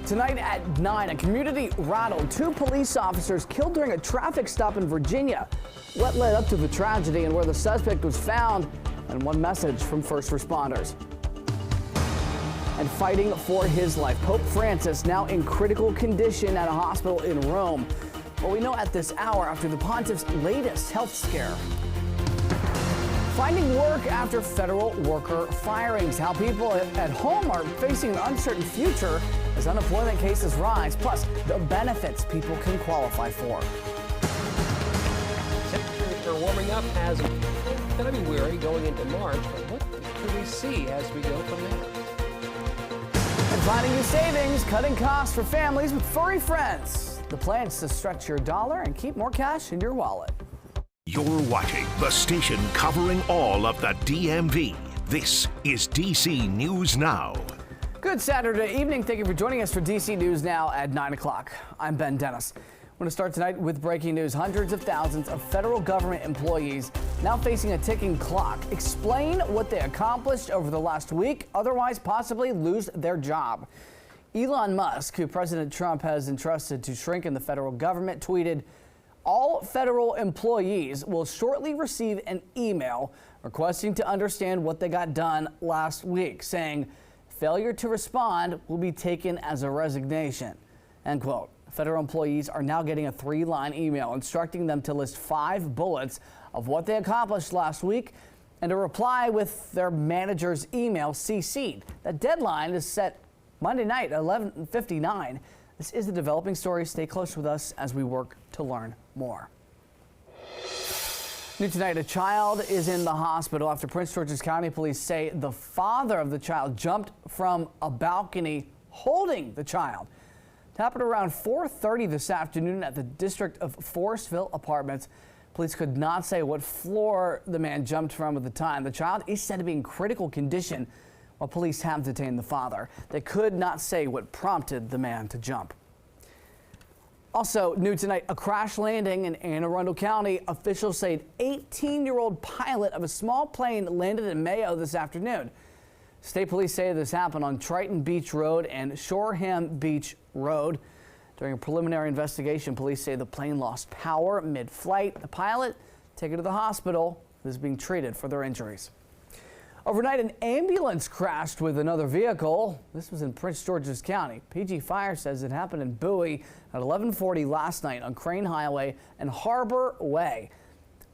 Tonight at 9, a community rattled. 2 police officers killed during a traffic stop in Virginia. What led up to the tragedy and where the suspect was found, and one message from first responders. And fighting for his life, Pope Francis now in critical condition at a hospital in Rome. What we know at this hour after the pontiff's latest health scare. Finding work after federal worker firings. How people at home are facing an uncertain future as unemployment cases rise. Plus, the benefits people can qualify for. Temperatures are warming up as February going into March. But what can we see as we go from there? And finding new savings, cutting costs for families with furry friends. The plans to stretch your dollar and keep more cash in your wallet. You're watching the station covering all of the DMV. This is DC News Now. Good Saturday evening. Thank you for joining us for DC News Now at 9 o'clock. I'm Ben Dennis. I want to start tonight with breaking news. Hundreds of thousands of federal government employees now facing a ticking clock. Explain what they accomplished over the last week, otherwise possibly lose their job. Elon Musk, who President Trump has entrusted to shrink in the federal government, tweeted, "All federal employees will shortly receive an email requesting to understand what they got done last week," saying failure to respond will be taken as a resignation. End quote. Federal employees are now getting a 3-line email instructing them to list 5 bullets of what they accomplished last week and a reply with their manager's email CC'd. That deadline is set Monday night at 11:59. This is a developing story. Stay close with us as we work to learn more. New tonight, a child is in the hospital after Prince George's County police say the father of the child jumped from a balcony holding the child. It happened around 4:30 this afternoon at the District of Forestville Apartments. Police could not say what floor the man jumped from at the time. The child is said to be in critical condition, while police have detained the father. They could not say what prompted the man to jump. Also new tonight, a crash landing in Anne Arundel County. Officials say an 18-year-old pilot of a small plane landed in Mayo this afternoon. State police say this happened on Triton Beach Road and Shoreham Beach Road. During a preliminary investigation, police say the plane lost power mid-flight. The pilot taken to the hospital is being treated for their injuries. Overnight, an ambulance crashed with another vehicle. This was in Prince George's County. PG Fire says it happened in Bowie at 11:40 last night on Crane Highway and Harbor Way.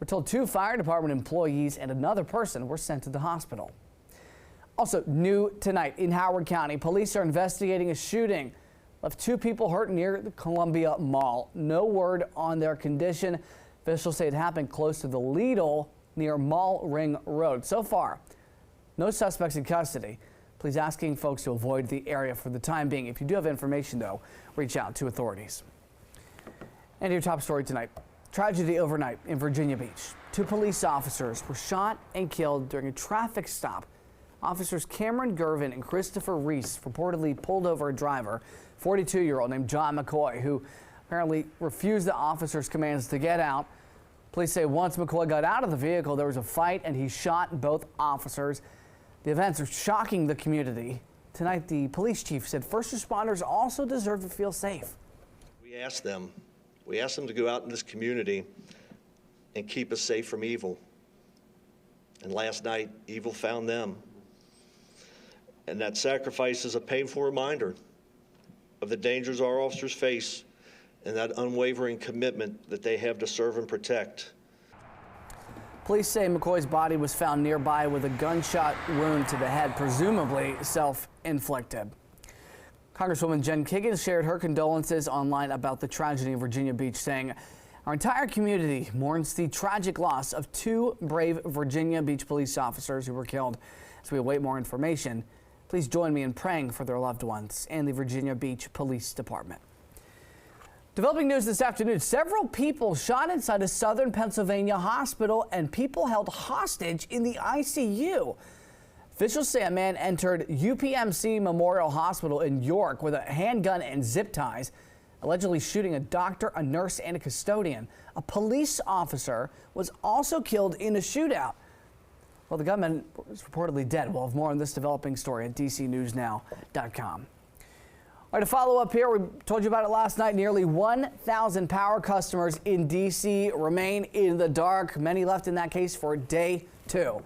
We're told 2 fire department employees and another person were sent to the hospital. Also new tonight in Howard County, police are investigating a shooting. Left 2 people hurt near the Columbia Mall. No word on their condition. Officials say it happened close to the Lidl near Mall Ring Road. So far, no suspects in custody. Please asking folks to avoid the area for the time being. If you do have information, though, reach out to authorities. And your top story tonight. Tragedy overnight in Virginia Beach. 2 police officers were shot and killed during a traffic stop. Officers Cameron Gervin and Christopher Reese reportedly pulled over a driver, 42-year-old named John McCoy, who apparently refused the officers' commands to get out. Police say once McCoy got out of the vehicle, there was a fight and he shot both officers. The events are shocking the community. Tonight, the police chief said first responders also deserve to feel safe. We asked them to go out in this community and keep us safe from evil. And last night, evil found them. And that sacrifice is a painful reminder of the dangers our officers face and that unwavering commitment that they have to serve and protect. Police say McCoy's body was found nearby with a gunshot wound to the head, presumably self-inflicted. Congresswoman Jen Kiggans shared her condolences online about the tragedy in Virginia Beach, saying, "Our entire community mourns the tragic loss of 2 brave Virginia Beach police officers who were killed. As we await more information, please join me in praying for their loved ones and the Virginia Beach Police Department." Developing news this afternoon, several people shot inside a southern Pennsylvania hospital and people held hostage in the ICU. Officials say a man entered UPMC Memorial Hospital in York with a handgun and zip ties, allegedly shooting a doctor, a nurse, and a custodian. A police officer was also killed in a shootout. Well, the gunman is reportedly dead. We'll have more on this developing story at DCNewsNow.com. All right, to follow up here, we told you about it last night. Nearly 1,000 power customers in D.C. remain in the dark. Many left in that case for day 2.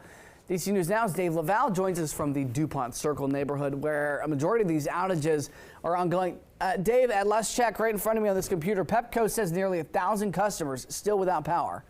DC News Now's Dave Laval joins us from the DuPont Circle neighborhood, where a majority of these outages are ongoing. Dave, at last check, right in front of me on this computer, Pepco says nearly 1,000 customers still without power.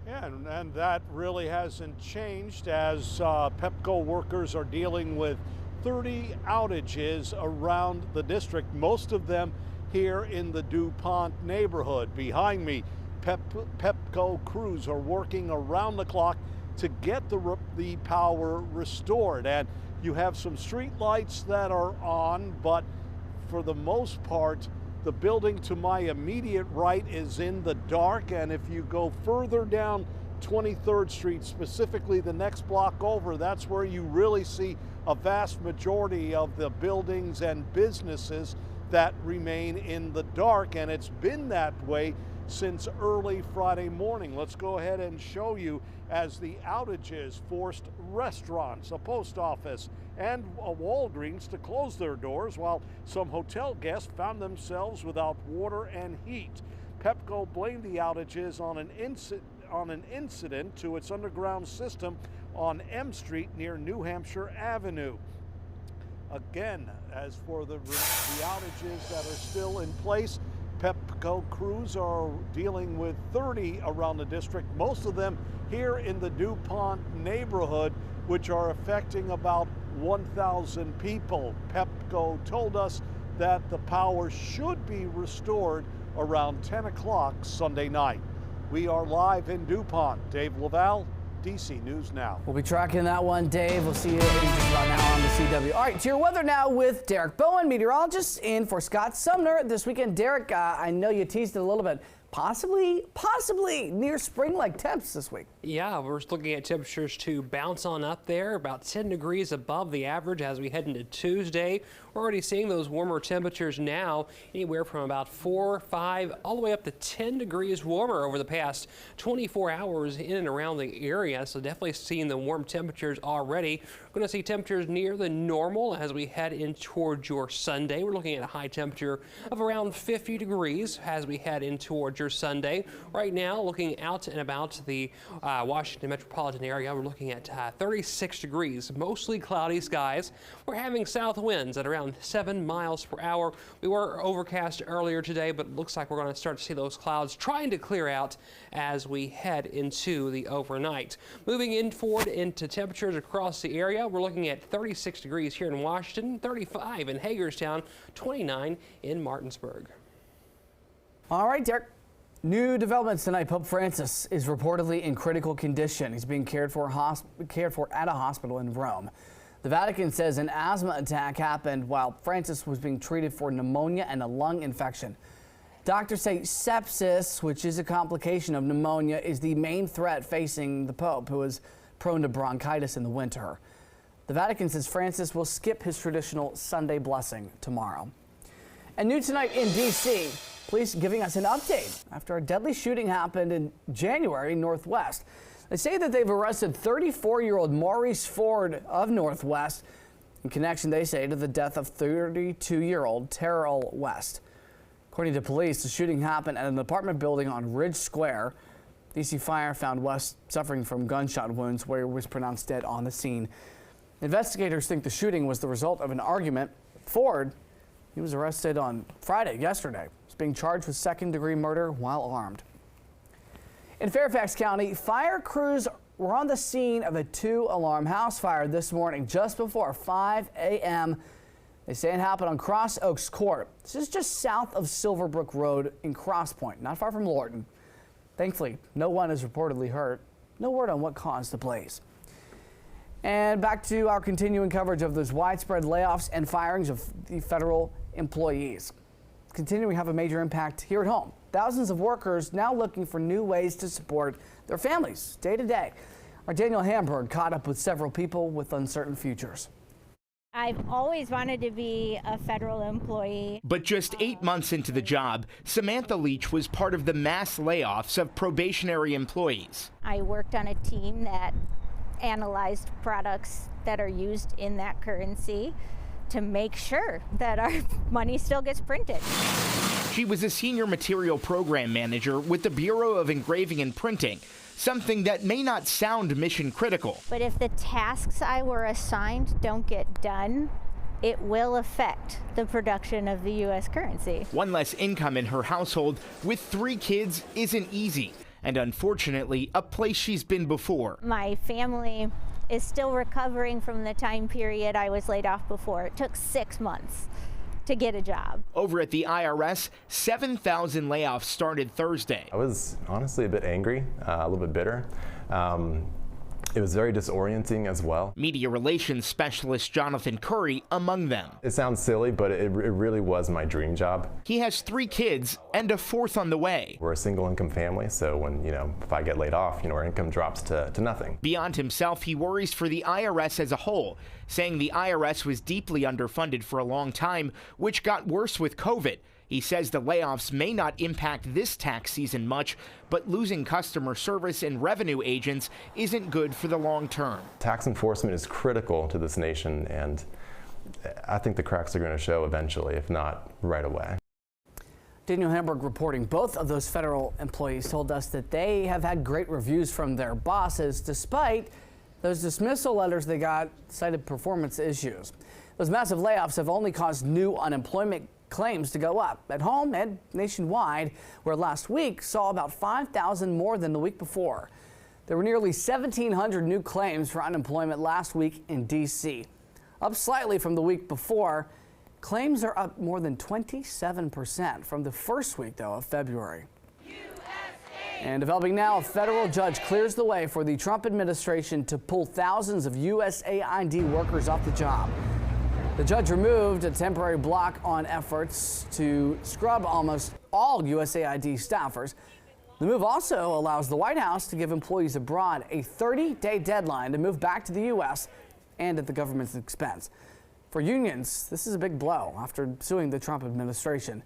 Yeah, and that really hasn't changed as Pepco workers are dealing with 30 outages around the district, most of them here in the DuPont neighborhood. Behind me, Pepco crews are working around the clock to get the power restored. And you have some street lights that are on, but for the most part, the building to my immediate right is in the dark. And if you go further down 23rd Street, specifically the next block over, that's where you really see a vast majority of the buildings and businesses that remain in the dark. And it's been that way since early Friday morning. Let's go ahead and show you as the outages forced restaurants, a post office, and a Walgreens to close their doors, while some hotel guests found themselves without water and heat. Pepco blamed the outages on an incident to its underground system on M Street near New Hampshire Avenue. Again, as for the outages that are still in place, Pepco crews are dealing with 30 around the district, most of them here in the DuPont neighborhood, which are affecting about 1,000 people. Pepco told us that the power should be restored around 10 o'clock Sunday night. We are live in DuPont. Dave Laval, DC News Now. We'll be tracking that one, Dave. We'll see you in just about now on the CW. All right, to your weather now with Derek Bowen, meteorologist, in for Scott Sumner this weekend. Derek, I know you teased it a little bit. Possibly near spring-like temps this week. Yeah, we're looking at temperatures to bounce on up there, about 10 degrees above the average as we head into Tuesday. We're already seeing those warmer temperatures now, anywhere from about 4, 5, all the way up to 10 degrees warmer over the past 24 hours in and around the area. So definitely seeing the warm temperatures already. We're going to see temperatures near the normal as we head in towards your Sunday. We're looking at a high temperature of around 50 degrees as we head in towards your Sunday. Right now, looking out and about the Washington metropolitan area, we're looking at 36 degrees, mostly cloudy skies. We're having south winds at around 7 miles per hour. We were overcast earlier today, but it looks like we're going to start to see those clouds trying to clear out as we head into the overnight. Moving in forward into temperatures across the area, we're looking at 36 degrees here in Washington, 35 in Hagerstown, 29 in Martinsburg. All right, Derek. New developments tonight. Pope Francis is reportedly in critical condition. He's being cared for at a hospital in Rome. The Vatican says an asthma attack happened while Francis was being treated for pneumonia and a lung infection. Doctors say sepsis, which is a complication of pneumonia, is the main threat facing the Pope, who is prone to bronchitis in the winter. The Vatican says Francis will skip his traditional Sunday blessing tomorrow. And new tonight in D.C., police giving us an update after a deadly shooting happened in January in Northwest. They say that they've arrested 34-year-old Maurice Ford of Northwest in connection, they say, to the death of 32-year-old Terrell West. According to police, the shooting happened at an apartment building on Ridge Square. DC Fire found West suffering from gunshot wounds, where he was pronounced dead on the scene. Investigators think the shooting was the result of an argument. Ford, he was arrested on Friday, yesterday. He's being charged with second-degree murder while armed. In Fairfax County, fire crews were on the scene of a 2-alarm house fire this morning just before 5 a.m. They say it happened on Cross Oaks Court. This is just south of Silverbrook Road in Cross Point, not far from Lorton. Thankfully, no one is reportedly hurt. No word on what caused the blaze. And back to our continuing coverage of those widespread layoffs and firings of the federal employees. Continuing to have a major impact here at home. Thousands of workers now looking for new ways to support their families day to day. Our Daniel Hamburg caught up with several people with uncertain futures. I've always wanted to be a federal employee. But just 8 months into the job, Samantha Leach was part of the mass layoffs of probationary employees. I worked on a team that analyzed products that are used in that currency to make sure that our money still gets printed. She was a senior material program manager with the Bureau of Engraving and Printing, something that may not sound mission critical. But if the tasks I were assigned don't get done, it will affect the production of the U.S. currency. One less income in her household with 3 kids isn't easy, and unfortunately, a place she's been before. My family is still recovering from the time period I was laid off before. It took 6 months to get a job. Over at the IRS, 7,000 layoffs started Thursday. I was honestly a bit angry, a little bit bitter. It was very disorienting as well. Media relations specialist Jonathan Curry among them. It sounds silly, but it really was my dream job. He has 3 kids and a 4th on the way. We're a single income family, so when, if I get laid off, our income drops to nothing. Beyond himself, he worries for the IRS as a whole, saying the IRS was deeply underfunded for a long time, which got worse with COVID. He says the layoffs may not impact this tax season much, but losing customer service and revenue agents isn't good for the long term. Tax enforcement is critical to this nation, and I think the cracks are going to show eventually, if not right away. Daniel Hamburg reporting. Both of those federal employees told us that they have had great reviews from their bosses, despite those dismissal letters they got cited performance issues. Those massive layoffs have only caused new unemployment claims to go up at home and nationwide, where last week saw about 5,000 more than the week before. There were nearly 1,700 new claims for unemployment last week in D.C. Up slightly from the week before. Claims are up more than 27% from the first week, though, of February. And developing now, a federal judge clears the way for the Trump administration to pull thousands of USAID workers off the job. The judge removed a temporary block on efforts to scrub almost all USAID staffers. The move also allows the White House to give employees abroad a 30-day deadline to move back to the U.S. and at the government's expense. For unions, this is a big blow after suing the Trump administration.